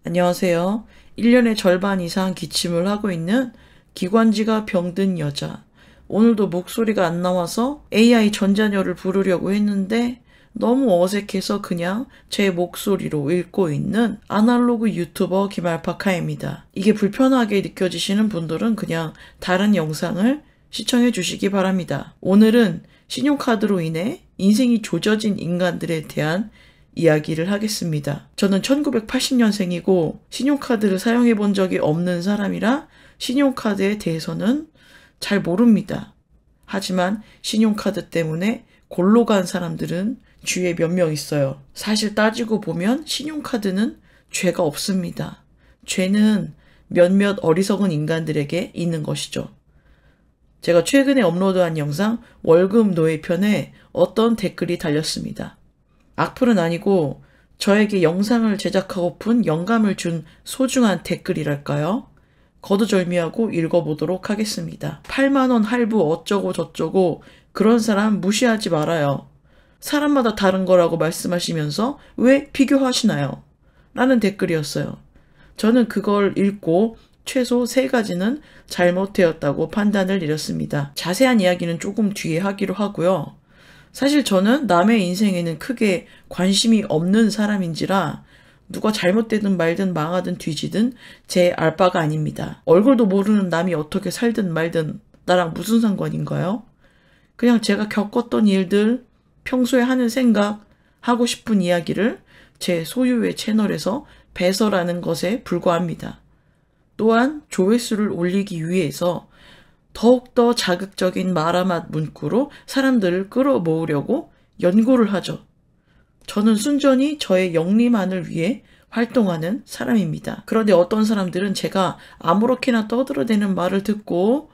안녕하세요. 1년의 절반 이상 기침을 하고 있는 기관지가 병든 여자. 오늘도 목소리가 안 나와서 AI 전자녀를 부르려고 했는데 너무 어색해서 그냥 제 목소리로 읽고 있는 아날로그 유튜버 김알파카입니다. 이게 불편하게 느껴지시는 분들은 그냥 다른 영상을 시청해 주시기 바랍니다. 오늘은 신용카드로 인해 인생이 조져진 인간들에 대한 이야기를 하겠습니다. 저는 1980년생이고 신용카드를 사용해 본 적이 없는 사람이라 신용카드에 대해서는 잘 모릅니다. 하지만 신용카드 때문에 골로 간 사람들은 주위에 몇 명 있어요. 사실 따지고 보면 신용카드는 죄가 없습니다. 죄는 몇몇 어리석은 인간들에게 있는 것이죠. 제가 최근에 업로드한 영상 월급 노예편에 어떤 댓글이 달렸습니다. 악플은 아니고 저에게 영상을 제작하고픈 영감을 준 소중한 댓글이랄까요? 거두절미하고 읽어보도록 하겠습니다. 8만원 할부 어쩌고 저쩌고 그런 사람 무시하지 말아요. 사람마다 다른 거라고 말씀하시면서 왜 비교하시나요? 라는 댓글이었어요. 저는 그걸 읽고 최소 3가지는 잘못되었다고 판단을 내렸습니다. 자세한 이야기는 조금 뒤에 하기로 하고요. 사실 저는 남의 인생에는 크게 관심이 없는 사람인지라 누가 잘못되든 말든 망하든 뒤지든 제 알바가 아닙니다. 얼굴도 모르는 남이 어떻게 살든 말든 나랑 무슨 상관인가요? 그냥 제가 겪었던 일들, 평소에 하는 생각, 하고 싶은 이야기를 제 소유의 채널에서 배설하는 것에 불과합니다. 또한 조회수를 올리기 위해서 더욱더 자극적인 마라맛 문구로 사람들을 끌어모으려고 연구를 하죠. 저는 순전히 저의 영리만을 위해 활동하는 사람입니다. 그런데 어떤 사람들은 제가 아무렇게나 떠들어대는 말을 듣고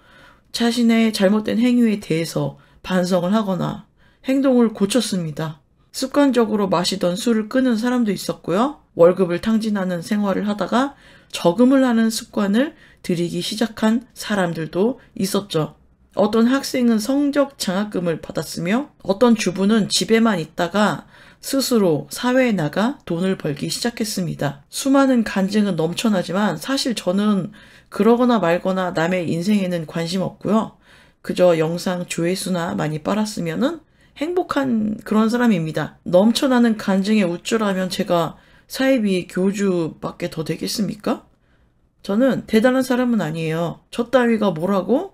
자신의 잘못된 행위에 대해서 반성을 하거나 행동을 고쳤습니다. 습관적으로 마시던 술을 끊은 사람도 있었고요. 월급을 탕진하는 생활을 하다가 저금을 하는 습관을 들이기 시작한 사람들도 있었죠. 어떤 학생은 성적 장학금을 받았으며 어떤 주부는 집에만 있다가 스스로 사회에 나가 돈을 벌기 시작했습니다. 수많은 간증은 넘쳐나지만 사실 저는 그러거나 말거나 남의 인생에는 관심 없고요. 그저 영상 조회수나 많이 빨았으면은 행복한 그런 사람입니다. 넘쳐나는 간증에 우쭐하면 제가 사이비 교주밖에 더 되겠습니까? 저는 대단한 사람은 아니에요. 저 따위가 뭐라고?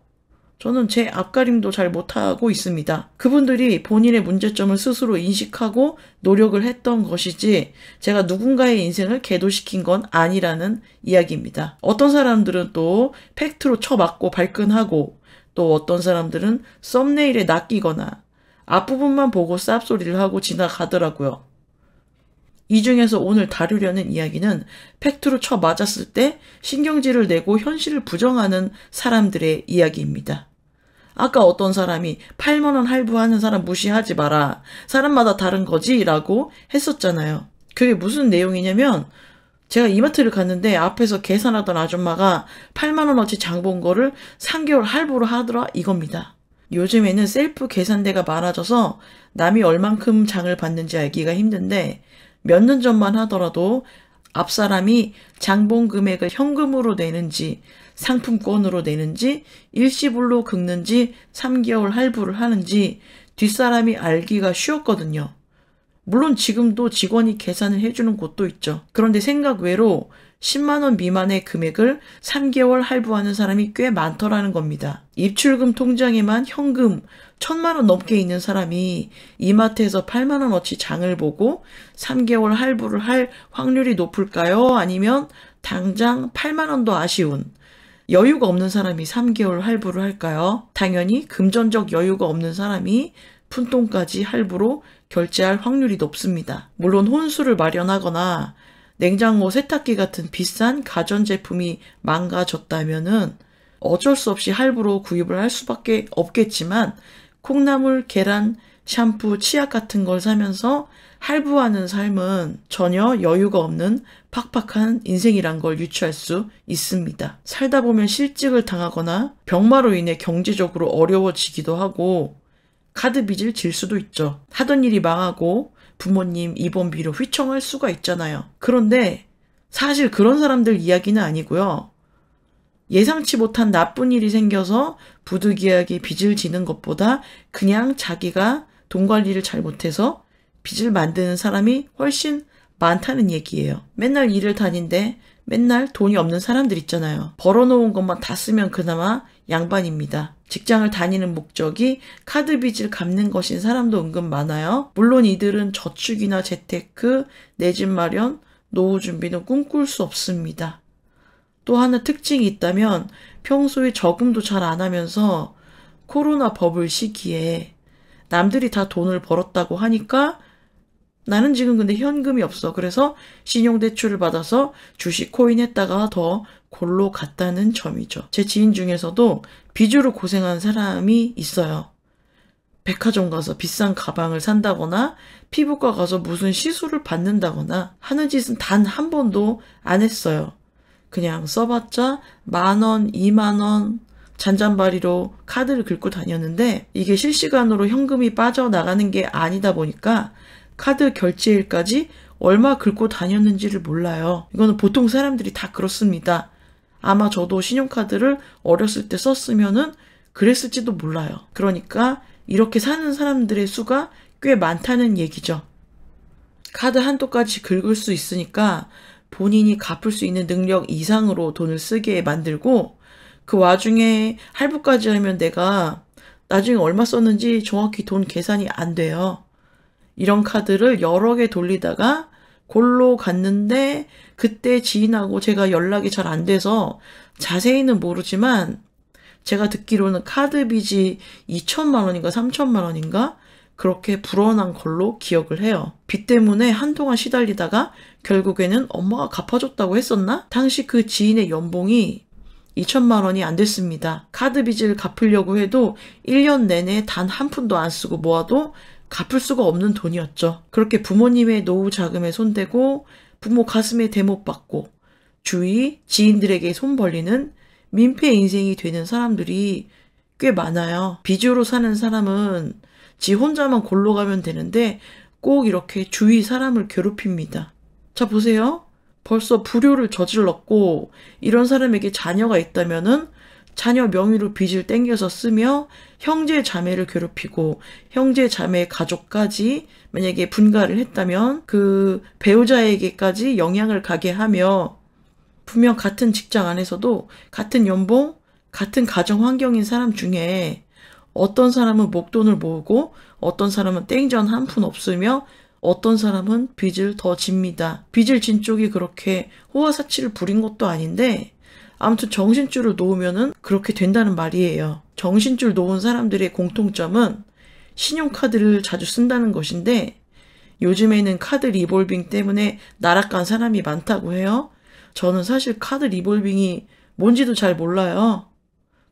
저는 제 앞가림도 잘 못하고 있습니다. 그분들이 본인의 문제점을 스스로 인식하고 노력을 했던 것이지 제가 누군가의 인생을 계도시킨 건 아니라는 이야기입니다. 어떤 사람들은 또 팩트로 쳐맞고 발끈하고 또 어떤 사람들은 썸네일에 낚이거나 앞부분만 보고 쌉소리를 하고 지나가더라고요. 이 중에서 오늘 다루려는 이야기는 팩트로 쳐 맞았을 때 신경질을 내고 현실을 부정하는 사람들의 이야기입니다. 아까 어떤 사람이 8만원 할부하는 사람 무시하지 마라. 사람마다 다른 거지? 라고 했었잖아요. 그게 무슨 내용이냐면 제가 이마트를 갔는데 앞에서 계산하던 아줌마가 8만원어치 장 본 거를 3개월 할부로 하더라 이겁니다. 요즘에는 셀프 계산대가 많아져서 남이 얼만큼 장을 봤는지 알기가 힘든데 몇 년 전만 하더라도 앞사람이 장본 금액을 현금으로 내는지 상품권으로 내는지 일시불로 긁는지 3개월 할부를 하는지 뒷사람이 알기가 쉬웠거든요. 물론 지금도 직원이 계산을 해주는 곳도 있죠. 그런데 생각 외로 10만원 미만의 금액을 3개월 할부하는 사람이 꽤 많더라는 겁니다. 입출금 통장에만 현금 1000만원 넘게 있는 사람이 이마트에서 8만원어치 장을 보고 3개월 할부를 할 확률이 높을까요? 아니면 당장 8만원도 아쉬운 여유가 없는 사람이 3개월 할부를 할까요? 당연히 금전적 여유가 없는 사람이 푼돈까지 할부로 결제할 확률이 높습니다. 물론 혼수를 마련하거나 냉장고, 세탁기 같은 비싼 가전제품이 망가졌다면은 어쩔 수 없이 할부로 구입을 할 수밖에 없겠지만 콩나물, 계란, 샴푸, 치약 같은 걸 사면서 할부하는 삶은 전혀 여유가 없는 팍팍한 인생이란 걸 유추할 수 있습니다. 살다 보면 실직을 당하거나 병마로 인해 경제적으로 어려워지기도 하고 카드 빚을 질 수도 있죠. 하던 일이 망하고 부모님 입원비로 휘청할 수가 있잖아요. 그런데 사실 그런 사람들 이야기는 아니고요. 예상치 못한 나쁜 일이 생겨서 부득이하게 빚을 지는 것보다 그냥 자기가 돈 관리를 잘못해서 빚을 만드는 사람이 훨씬 많다는 얘기예요. 맨날 일을 다닌데 맨날 돈이 없는 사람들 있잖아요. 벌어놓은 것만 다 쓰면 그나마 양반입니다. 직장을 다니는 목적이 카드 빚을 갚는 것인 사람도 은근 많아요. 물론 이들은 저축이나 재테크, 내 집 마련, 노후 준비는 꿈꿀 수 없습니다. 또 하나 특징이 있다면 평소에 저금도 잘 안 하면서 코로나 버블 시기에 남들이 다 돈을 벌었다고 하니까 나는 지금 근데 현금이 없어. 그래서 신용대출을 받아서 주식 코인 했다가 더 골로 갔다는 점이죠. 제 지인 중에서도 빚으로 고생한 사람이 있어요. 백화점 가서 비싼 가방을 산다거나 피부과 가서 무슨 시술을 받는다거나 하는 짓은 단 한 번도 안 했어요. 그냥 써봤자 10,000원, 20,000원 잔잔바리로 카드를 긁고 다녔는데 이게 실시간으로 현금이 빠져나가는 게 아니다 보니까 카드 결제일까지 얼마 긁고 다녔는지를 몰라요. 이거는 보통 사람들이 다 그렇습니다. 아마 저도 신용카드를 어렸을 때 썼으면은 그랬을지도 몰라요. 그러니까 이렇게 사는 사람들의 수가 꽤 많다는 얘기죠. 카드 한도까지 긁을 수 있으니까 본인이 갚을 수 있는 능력 이상으로 돈을 쓰게 만들고 그 와중에 할부까지 하면 내가 나중에 얼마 썼는지 정확히 돈 계산이 안 돼요. 이런 카드를 여러 개 돌리다가 골로 갔는데 그때 지인하고 제가 연락이 잘 안 돼서 자세히는 모르지만 제가 듣기로는 카드 빚이 2천만 원인가 3천만 원인가 그렇게 불어난 걸로 기억을 해요. 빚 때문에 한동안 시달리다가 결국에는 엄마가 갚아줬다고 했었나? 당시 그 지인의 연봉이 2천만 원이 안 됐습니다. 카드 빚을 갚으려고 해도 1년 내내 단 한 푼도 안 쓰고 모아도 갚을 수가 없는 돈이었죠. 그렇게 부모님의 노후 자금에 손대고 부모 가슴에 대못 받고 주위 지인들에게 손 벌리는 민폐 인생이 되는 사람들이 꽤 많아요. 빚으로 사는 사람은 지 혼자만 골로 가면 되는데 꼭 이렇게 주위 사람을 괴롭힙니다. 자 보세요. 벌써 불효를 저질렀고 이런 사람에게 자녀가 있다면은 자녀 명의로 빚을 땡겨서 쓰며 형제 자매를 괴롭히고 형제 자매 가족까지 만약에 분가를 했다면 그 배우자에게까지 영향을 가게 하며 분명 같은 직장 안에서도 같은 연봉, 같은 가정 환경인 사람 중에 어떤 사람은 목돈을 모으고 어떤 사람은 땡전 한 푼 없으며 어떤 사람은 빚을 더 집니다. 빚을 진 쪽이 그렇게 호화사치를 부린 것도 아닌데 아무튼 정신줄을 놓으면은 그렇게 된다는 말이에요. 정신줄 놓은 사람들의 공통점은 신용카드를 자주 쓴다는 것인데 요즘에는 카드 리볼빙 때문에 나락간 사람이 많다고 해요. 저는 사실 카드 리볼빙이 뭔지도 잘 몰라요.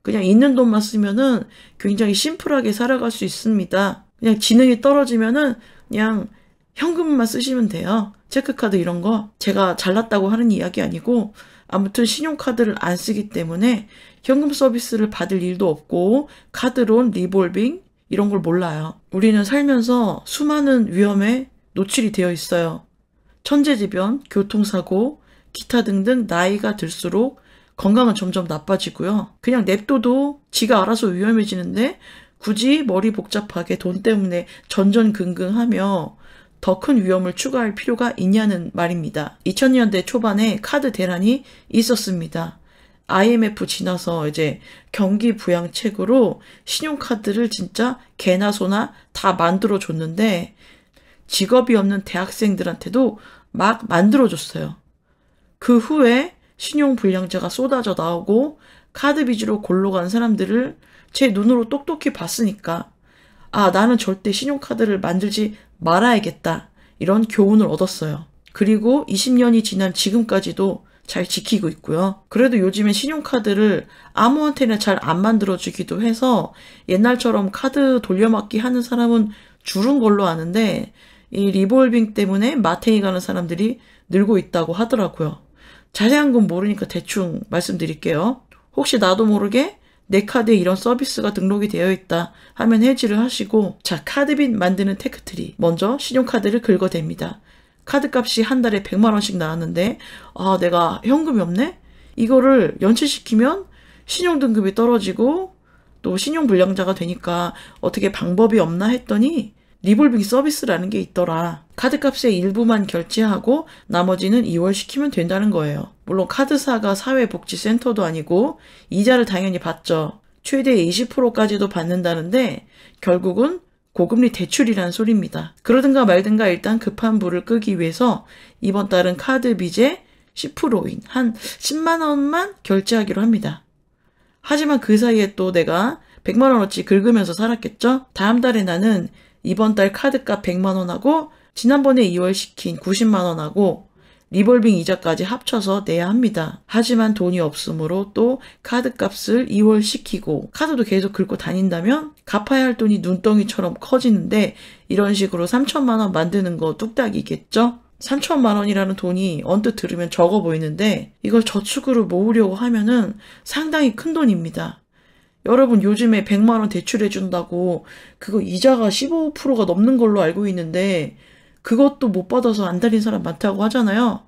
그냥 있는 돈만 쓰면은 굉장히 심플하게 살아갈 수 있습니다. 그냥 지능이 떨어지면은 그냥 현금만 쓰시면 돼요. 체크카드 이런 거. 제가 잘났다고 하는 이야기 아니고 아무튼 신용카드를 안 쓰기 때문에 현금 서비스를 받을 일도 없고 카드론, 리볼빙 이런 걸 몰라요. 우리는 살면서 수많은 위험에 노출이 되어 있어요. 천재지변, 교통사고, 기타 등등 나이가 들수록 건강은 점점 나빠지고요. 그냥 냅둬도 지가 알아서 위험해지는데 굳이 머리 복잡하게 돈 때문에 전전긍긍하며 더 큰 위험을 추가할 필요가 있냐는 말입니다. 2000년대 초반에 카드 대란이 있었습니다. IMF 지나서 이제 경기 부양책으로 신용카드를 진짜 개나 소나 다 만들어줬는데 직업이 없는 대학생들한테도 막 만들어줬어요. 그 후에 신용불량자가 쏟아져 나오고 카드 빚으로 골로 간 사람들을 제 눈으로 똑똑히 봤으니까 아, 나는 절대 신용카드를 만들지 말아야겠다. 이런 교훈을 얻었어요. 그리고 20년이 지난 지금까지도 잘 지키고 있고요. 그래도 요즘엔 신용카드를 아무한테나 잘 안 만들어주기도 해서 옛날처럼 카드 돌려막기 하는 사람은 줄은 걸로 아는데 이 리볼빙 때문에 마탱이 가는 사람들이 늘고 있다고 하더라고요. 자세한 건 모르니까 대충 말씀드릴게요. 혹시 나도 모르게 내 카드에 이런 서비스가 등록이 되어 있다 하면 해지를 하시고 자 카드빚 만드는 테크트리 먼저 신용카드를 긁어댑니다. 카드값이 한 달에 100만 원씩 나왔는데 내가 현금이 없네? 이거를 연체시키면 신용등급이 떨어지고 또 신용불량자가 되니까 어떻게 방법이 없나 했더니 리볼빙 서비스라는 게 있더라. 카드값의 일부만 결제하고 나머지는 2월 시키면 된다는 거예요. 물론 카드사가 사회복지센터도 아니고 이자를 당연히 받죠. 최대 20%까지도 받는다는데 결국은 고금리 대출이란 소리입니다. 그러든가 말든가 일단 급한 불을 끄기 위해서 이번 달은 카드 빚의 10%인 한 10만 원만 결제하기로 합니다. 하지만 그 사이에 또 내가 100만 원어치 긁으면서 살았겠죠? 다음 달에 나는 이번 달 카드값 100만 원하고 지난번에 2월 시킨 90만 원하고 리볼빙 이자까지 합쳐서 내야 합니다. 하지만 돈이 없으므로 또 카드값을 2월 시키고 카드도 계속 긁고 다닌다면 갚아야 할 돈이 눈덩이처럼 커지는데 이런 식으로 3천만 원 만드는 거 뚝딱이겠죠? 3천만 원이라는 돈이 언뜻 들으면 적어 보이는데 이걸 저축으로 모으려고 하면은 상당히 큰 돈입니다. 여러분 요즘에 100만 원 대출해준다고 그거 이자가 15%가 넘는 걸로 알고 있는데 그것도 못 받아서 안 달린 사람 많다고 하잖아요.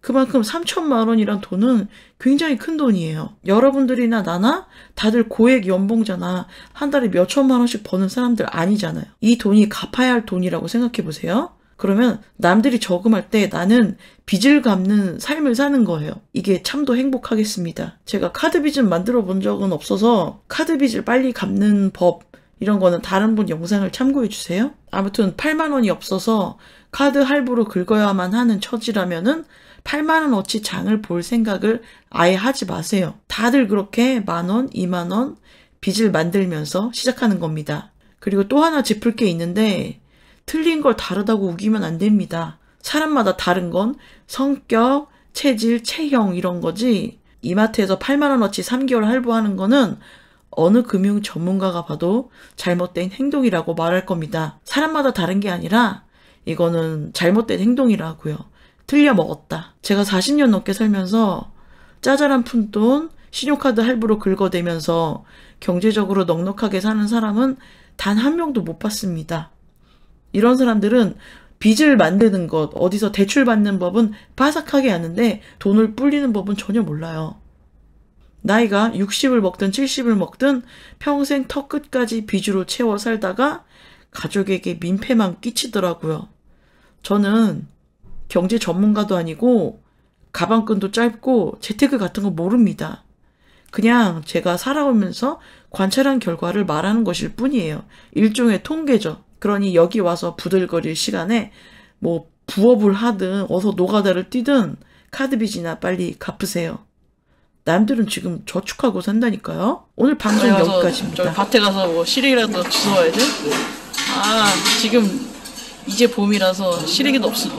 그만큼 3천만 원이란 돈은 굉장히 큰 돈이에요. 여러분들이나 나나 다들 고액 연봉자나 한 달에 몇 천만 원씩 버는 사람들 아니잖아요. 이 돈이 갚아야 할 돈이라고 생각해 보세요. 그러면 남들이 저금할 때 나는 빚을 갚는 삶을 사는 거예요. 이게 참도 행복하겠습니다. 제가 카드 빚은 만들어 본 적은 없어서 카드 빚을 빨리 갚는 법 이런 거는 다른 분 영상을 참고해 주세요. 아무튼 8만 원이 없어서 카드 할부로 긁어야만 하는 처지라면은 8만 원어치 장을 볼 생각을 아예 하지 마세요. 다들 그렇게 만 원, 2만 원 빚을 만들면서 시작하는 겁니다. 그리고 또 하나 짚을 게 있는데 틀린 걸 다르다고 우기면 안 됩니다. 사람마다 다른 건 성격, 체질, 체형 이런 거지 이마트에서 8만 원어치 3개월 할부하는 거는 어느 금융 전문가가 봐도 잘못된 행동이라고 말할 겁니다. 사람마다 다른 게 아니라 이거는 잘못된 행동이라고요. 틀려 먹었다. 제가 40년 넘게 살면서 짜잘한 푼돈 신용카드 할부로 긁어대면서 경제적으로 넉넉하게 사는 사람은 단 한 명도 못 봤습니다. 이런 사람들은 빚을 만드는 것, 어디서 대출 받는 법은 빠삭하게 아는데 돈을 불리는 법은 전혀 몰라요. 나이가 60을 먹든 70을 먹든 평생 턱끝까지 빚으로 채워 살다가 가족에게 민폐만 끼치더라고요. 저는 경제 전문가도 아니고 가방끈도 짧고 재테크 같은 거 모릅니다. 그냥 제가 살아오면서 관찰한 결과를 말하는 것일 뿐이에요. 일종의 통계죠. 그러니 여기 와서 부들거릴 시간에 뭐 부업을 하든 어서 노가다를 뛰든 카드빚이나 빨리 갚으세요. 남들은 지금 저축하고 산다니까요. 오늘 방송 여기까지입니다. 저 밭에 가서 뭐 시래기라도 주워와야 돼? 지금 이제 봄이라서 시래기도 없어.